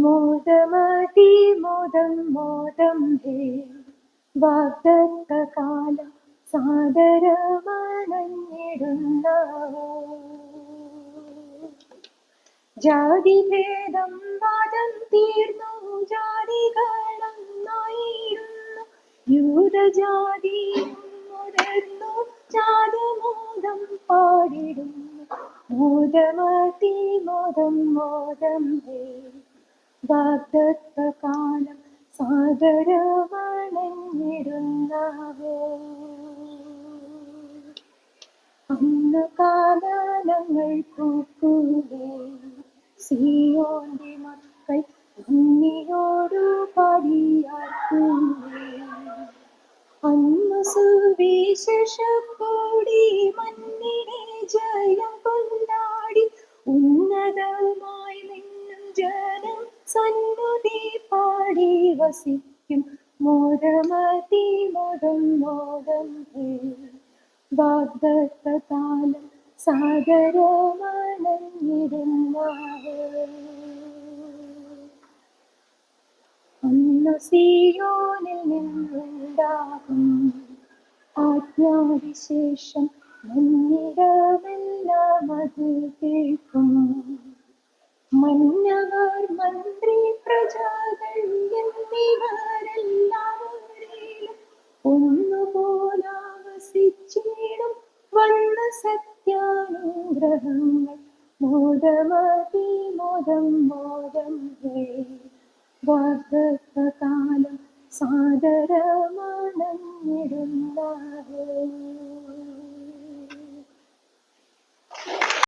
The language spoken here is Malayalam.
മോദമതി മോദം മോദം ഹേ വാഗ്ദത്തകാലം സാദരമണഞ്ഞിടുന്നവോ. ജാതിഭേദം വാദം തീർന്നു ജാതികളൊന്നായിരുന്നു. യൂദജാതിയും ഉണർന്നു ജാതമോദം പാടിടുന്നു. മോദമതി മോദം മോദം ഹേ വാഗ്ദത്തകാലം സാദരമണഞ്ഞിടുന്നവോ. അന്ന് കാനനങ്ങൾ പൂക്കൂലേ, സിയോന്റെ മക്കൾ നന്ദിയോടു പാടിയാർക്കൂലേ. അന്ന് സുവിശേഷത്തോടെ മണ്ണിനെ ജയം കൊണ്ടാടി ഉന്നതമായി നിന്നും ജനം സന്നുതി പാടി വസിക്കും. മോദമതി മോദം മോദം ഹേ വാഗ്ദത്തകാലം സാദരമണഞ്ഞിടുന്നവോ. അന്ന് സിയോനിൽ നിന്നുണ്ടാകും ആജ്ഞാവിശേഷം മന്നിടമെല്ലാം അത് കേൾക്കും. മന്നവർ മന്ത്രി പ്രജകൾ എന്നിവരെല്ലാവരിലും ഒന്നുപോലാവസിച്ചിടും വന്ന സത്യാനുഗ്രഹങ്ങൾ. മോദമതി മോദം മോദം ഹേ വാഗ്ദത്തകാലം സാദരമണഞ്ഞിടുന്നവോ.